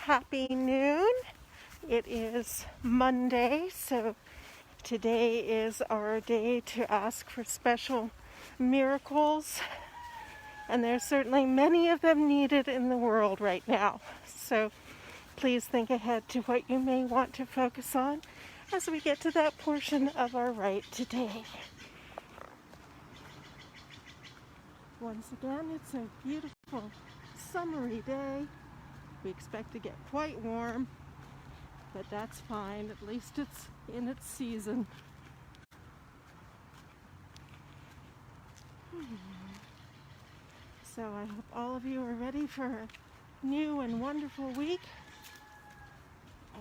happy noon. It is Monday, so today is our day to ask for special miracles, and there's certainly many of them needed in the world right now. So please think ahead to what you may want to focus on as we get to that portion of our rite today. Once again, it's a beautiful summery day. We expect to get quite warm, but that's fine. At least it's in its season. So I hope all of you are ready for a new and wonderful week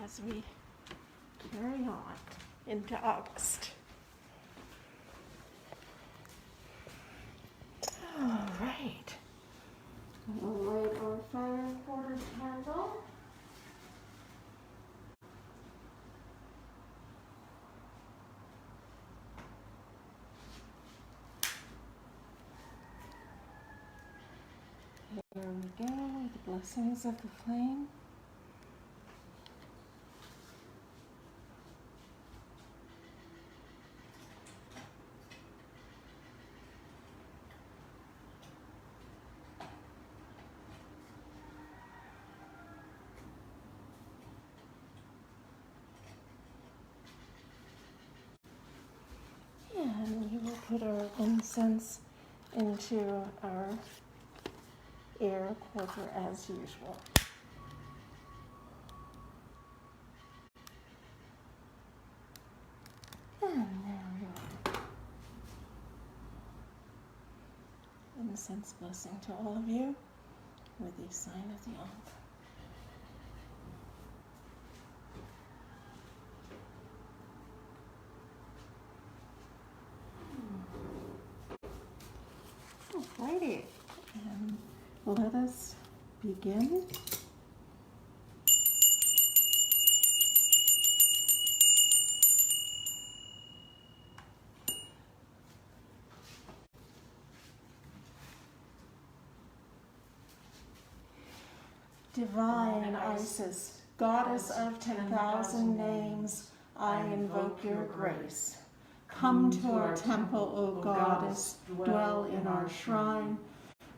as we carry on into August. All right. We'll light our fire quarter candle. Here we go with the blessings of the flame. And we will put our incense into our air quarter as usual. And there we go. Incense blessing to all of you with the sign of the altar. Alrighty, and let us begin. Divine Isis, goddess of 10,000 names, I invoke your grace. Come to our temple, O goddess, dwell in our shrine.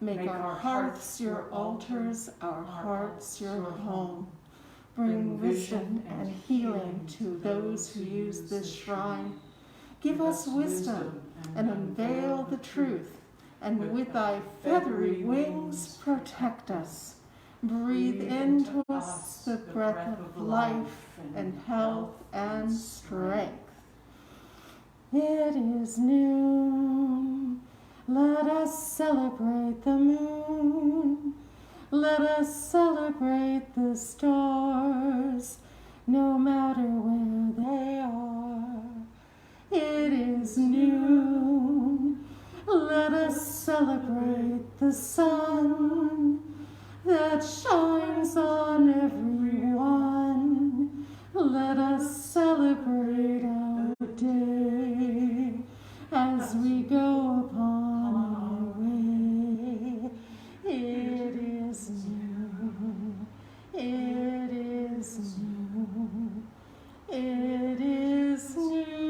Make our hearths your altars, our hearts your home. Bring vision and healing to those who use this shrine. Give us wisdom and unveil the truth, and with thy feathery wings protect us. Breathe into us the breath of life and health and strength. It is noon. Let us celebrate the moon. Let us celebrate the stars, no matter where they are. It is noon. Let us celebrate the sun that shines on everyone. Let us celebrate our day as we go upon our way. It is noon. It is noon. It is noon.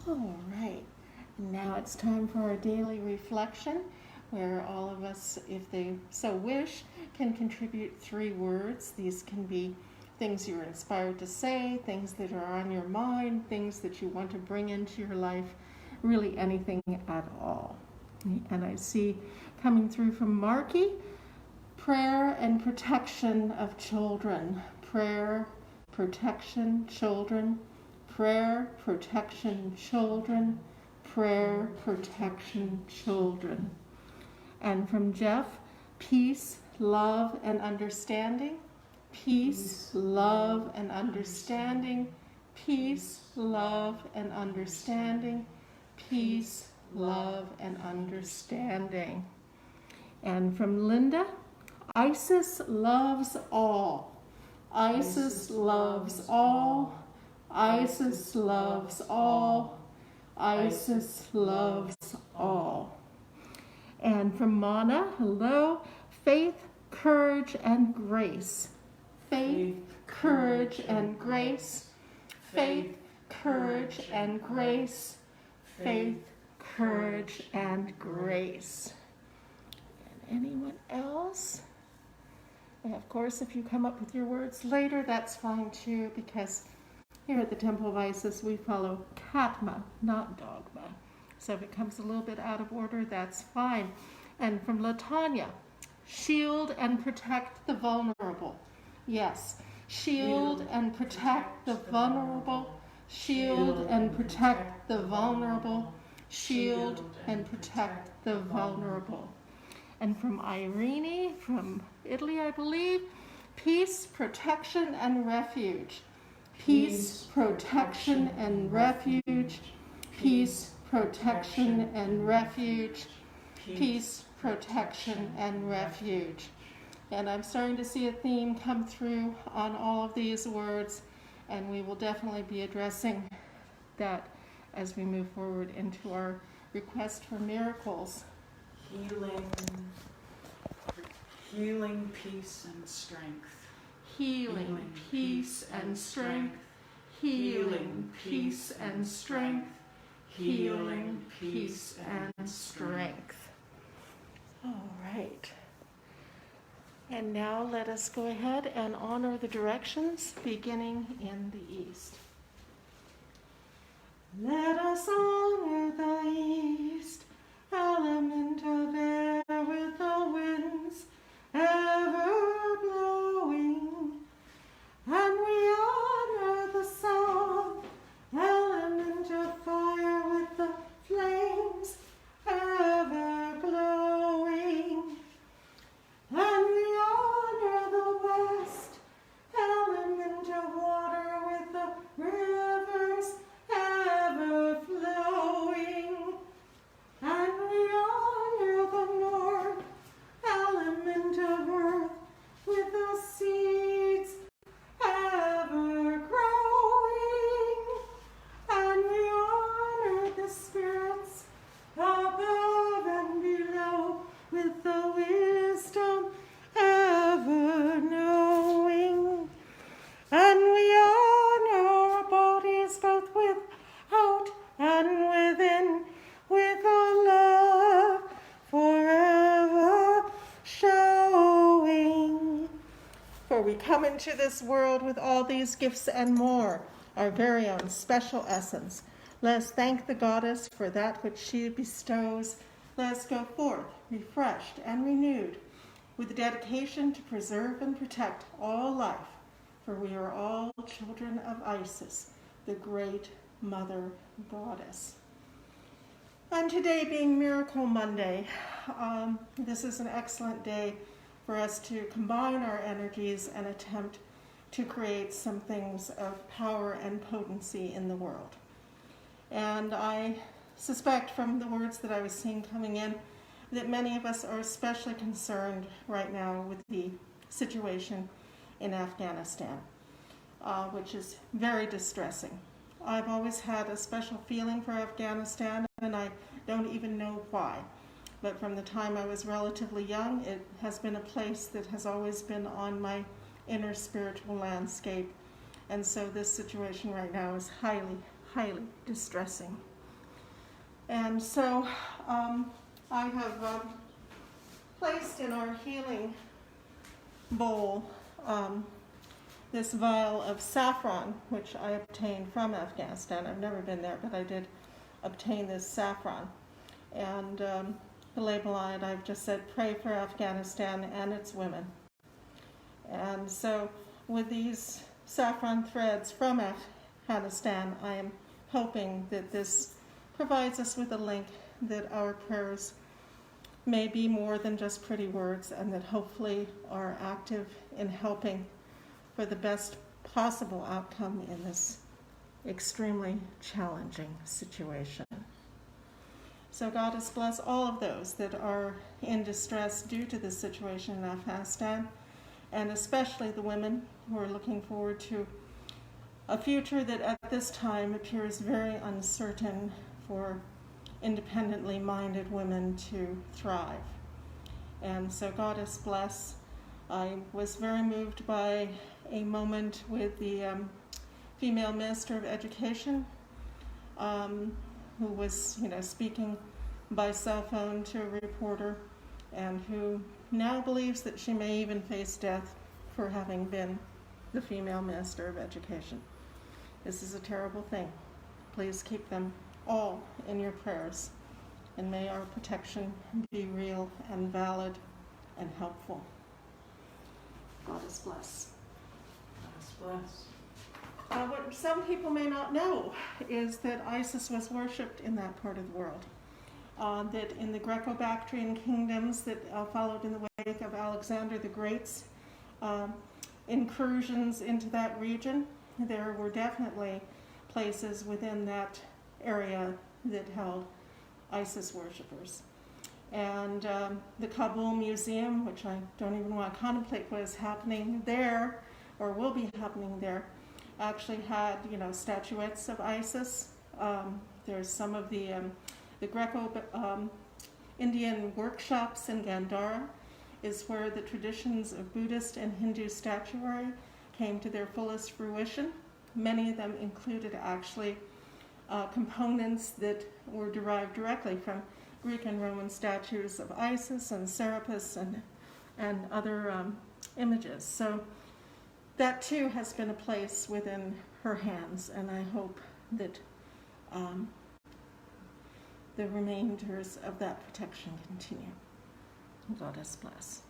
All right. Now it's time for our daily reflection, where all of us, if they so wish, can contribute 3 words. These can be things you're inspired to say, things that are on your mind, things that you want to bring into your life, really anything at all. And I see coming through from Marky, prayer and protection of children. Prayer, protection, children. Prayer, protection, children. Prayer, protection, children. And from Jeff, peace, love, and understanding. Peace, love, and understanding. Peace, love, and understanding. Peace, love, and understanding. And from Linda, Isis loves all. Isis loves all. Isis loves all. Isis loves all. And from Mana, hello, faith, courage, and grace. Faith, courage, and grace. Faith, courage, and grace. Faith, courage, and grace. And anyone else? And of course, if you come up with your words later, that's fine too, because here at the Temple of Isis, we follow katma, not dogma. So if it comes a little bit out of order, that's fine. And from Latanya, shield and protect the vulnerable. Yes, shield and protect the vulnerable. Shield and protect the vulnerable. Shield and protect the vulnerable. And from Irene, from Italy, I believe, peace, protection, and refuge. Peace, protection, and refuge. Peace, protection, and refuge. Peace, protection, and refuge. And I'm starting to see a theme come through on all of these words, and we will definitely be addressing that as we move forward into our request for miracles. Healing, peace, and strength. Healing, peace, and strength. Healing, peace, and strength. Healing, peace, and strength. All right. And now let us go ahead and honor the directions, beginning in the east. Let us honor the east, element of air with the winds ever blowing. And we honor the south, element of fire with the flames ever glowing. And we honor the west, element of water with the rivers ever flowing. And we honor the north, element of earth with the seeds ever growing. And we honor the spirits above and below with the wisdom ever knowing. And we honor our bodies both without and within with a love forever showing. For we come into this world with all these gifts and more, our very own special essence. Let us thank the goddess for that which she bestows. Let us go forth, refreshed and renewed, with dedication to preserve and protect all life, for we are all children of Isis, the great Mother Goddess. And today being Miracle Monday, this is an excellent day for us to combine our energies and attempt to create some things of power and potency in the world. And I suspect from the words that I was seeing coming in that many of us are especially concerned right now with the situation in Afghanistan, which is very distressing. I've always had a special feeling for Afghanistan, and I don't even know why. But from the time I was relatively young, it has been a place that has always been on my inner spiritual landscape. And so this situation right now is highly, highly distressing. And so I have placed in our healing bowl this vial of saffron, which I obtained from Afghanistan. I've never been there, but I did obtain this saffron. And the label on it, I've just said, pray for Afghanistan and its women. And so with these saffron threads from Afghanistan, I am hoping that this provides us with a link that our prayers may be more than just pretty words, and that hopefully are active in helping for the best possible outcome in this extremely challenging situation. So Goddess, bless all of those that are in distress due to this situation in Afghanistan, and especially the women who are looking forward to a future that at this time appears very uncertain for independently minded women to thrive. And so Goddess bless. I was very moved by a moment with the female minister of education, who was, speaking by cell phone to a reporter, and who now believes that she may even face death for having been the female minister of education. This is a terrible thing. Please keep them all in your prayers, and may our protection be real and valid and helpful. Goddess bless. Goddess bless. What some people may not know is that Isis was worshipped in that part of the world. That in the Greco-Bactrian kingdoms that followed in the wake of Alexander the Great's incursions into that region, there were definitely places within that area that held Isis worshippers. And the Kabul Museum, which I don't even want to contemplate what is happening there or will be happening there, actually had, statuettes of Isis. There's some of the Greco-Indian workshops in Gandhara is where the traditions of Buddhist and Hindu statuary came to their fullest fruition. Many of them included actually components that were derived directly from Greek and Roman statues of Isis and Serapis and other images. So that too has been a place within her hands, and I hope that the remainders of that protection continue. Goddess bless.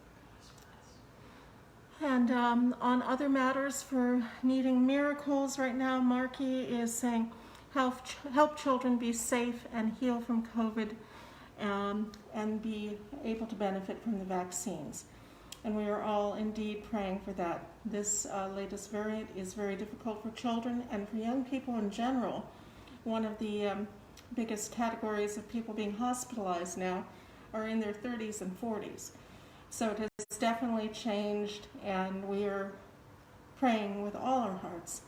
And on other matters for needing miracles right now, Marky is saying, help children be safe and heal from COVID and be able to benefit from the vaccines. And we are all indeed praying for that. This latest variant is very difficult for children and for young people in general. One of the biggest categories of people being hospitalized now are in their 30s and 40s. So it has definitely changed, and we are praying with all our hearts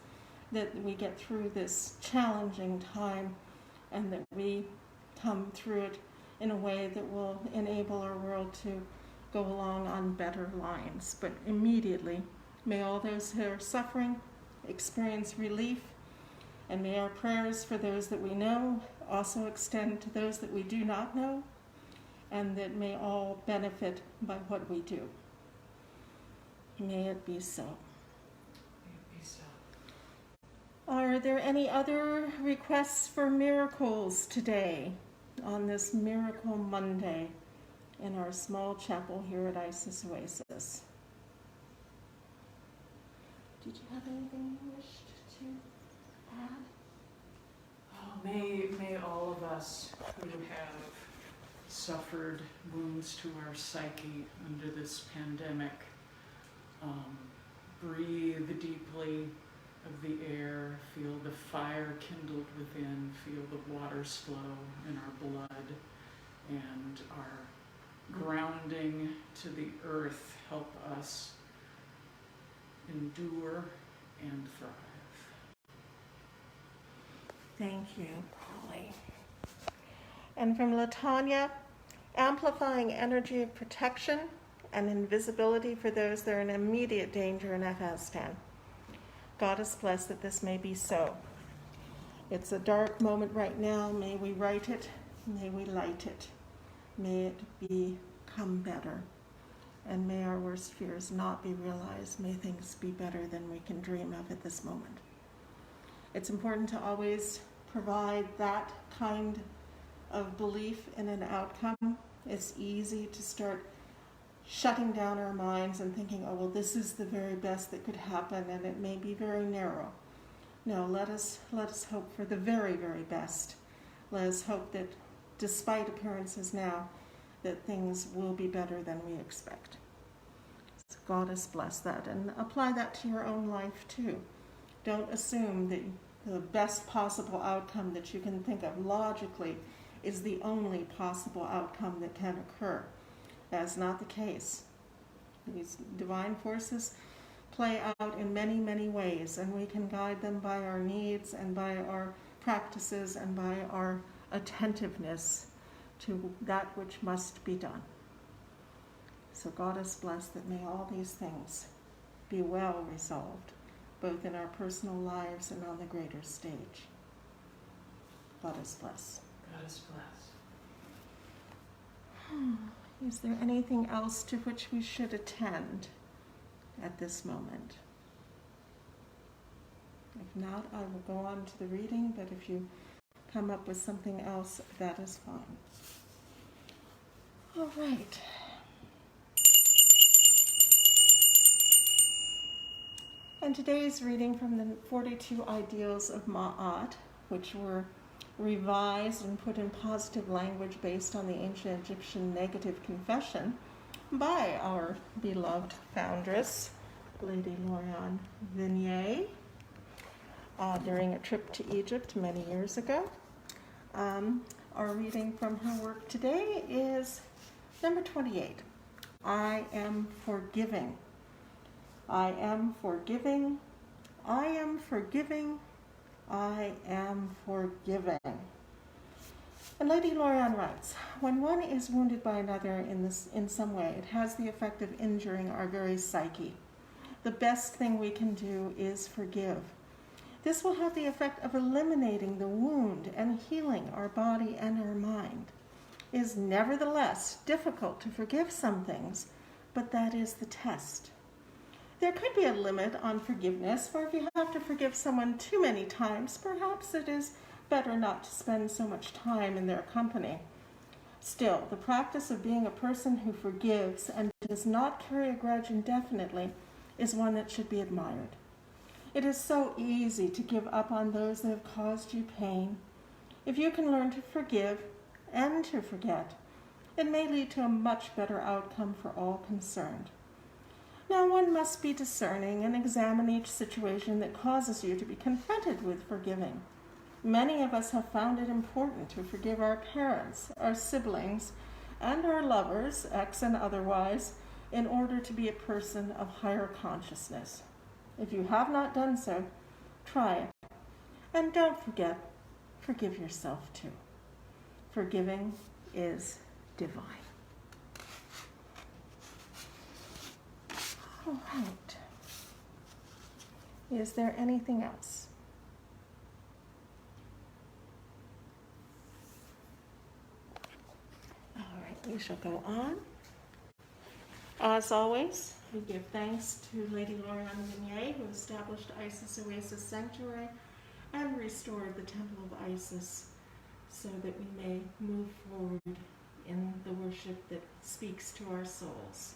that we get through this challenging time and that we come through it in a way that will enable our world to go along on better lines. But immediately, may all those who are suffering experience relief, and may our prayers for those that we know also extend to those that we do not know, and that may all benefit by what we do. May it be so. May it be so. Are there any other requests for miracles today on this Miracle Monday in our small chapel here at Isis Oasis? Did you have anything you wished to add? Oh, may all of us who have suffered wounds to our psyche under this pandemic breathe deeply of the air, feel the fire kindled within, feel the waters flow in our blood, and our grounding to the earth help us endure and thrive. Thank you, Polly. And from Latanya, amplifying energy of protection and invisibility for those that are in immediate danger in Afghanistan. Goddess bless that this may be so. It's a dark moment right now. May we write it. May we light it. May it become better. And may our worst fears not be realized. May things be better than we can dream of at this moment. It's important to always provide that kind of belief in an outcome. It's easy to start shutting down our minds and thinking, oh, well, this is the very best that could happen, and it may be very narrow. No, let us hope for the very, very best. Let us hope that despite appearances now, that things will be better than we expect. So Goddess bless that, and apply that to your own life too. Don't assume that the best possible outcome that you can think of logically is the only possible outcome that can occur. That's not the case. These divine forces play out in many, many ways, and we can guide them by our needs and by our practices and by our attentiveness to that which must be done. So Goddess bless that may all these things be well resolved, both in our personal lives and on the greater stage. Goddess bless. Goddess bless. Is there anything else to which we should attend at this moment? If not, I will go on to the reading, but if you come up with something else, that is fine. All right. And today's reading from the 42 Ideals of Ma'at, which were revised and put in positive language based on the ancient Egyptian negative confession by our beloved foundress, Lady Lorianne Vignier, during a trip to Egypt many years ago. Our reading from her work today is number 28. I am forgiving. I am forgiving. I am forgiving. I am forgiving. And Lady Lorianne writes, when one is wounded by another in some way, it has the effect of injuring our very psyche. The best thing we can do is forgive. This will have the effect of eliminating the wound and healing our body and our mind. It is nevertheless difficult to forgive some things, but that is the test. There could be a limit on forgiveness, for if you have to forgive someone too many times, perhaps it is better not to spend so much time in their company. Still, the practice of being a person who forgives and does not carry a grudge indefinitely is one that should be admired. It is so easy to give up on those that have caused you pain. If you can learn to forgive and to forget, it may lead to a much better outcome for all concerned. Now, one must be discerning and examine each situation that causes you to be confronted with forgiving. Many of us have found it important to forgive our parents, our siblings, and our lovers, ex and otherwise, in order to be a person of higher consciousness. If you have not done so, try it. And don't forget, forgive yourself too. Forgiving is divine. All right. Is there anything else? All right, we shall go on. As always, we give thanks to Lady Lorianne Vignier, who established Isis Oasis Sanctuary and restored the Temple of Isis so that we may move forward in the worship that speaks to our souls.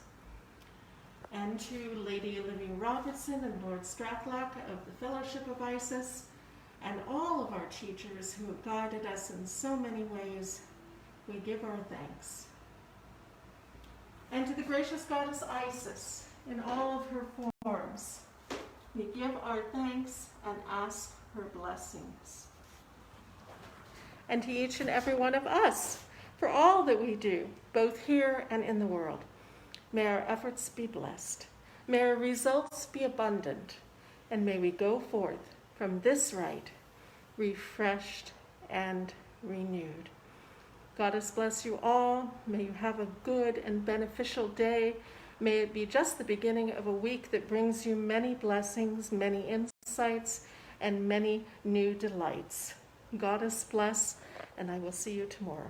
And to Lady Olivia Robertson and Lord Strathlock of the Fellowship of Isis, and all of our teachers who have guided us in so many ways, we give our thanks. And to the gracious goddess Isis, in all of her forms, we give our thanks and ask her blessings. And to each and every one of us, for all that we do, both here and in the world. May our efforts be blessed. May our results be abundant. And may we go forth from this rite refreshed and renewed. Goddess bless you all. May you have a good and beneficial day. May it be just the beginning of a week that brings you many blessings, many insights, and many new delights. Goddess bless, and I will see you tomorrow.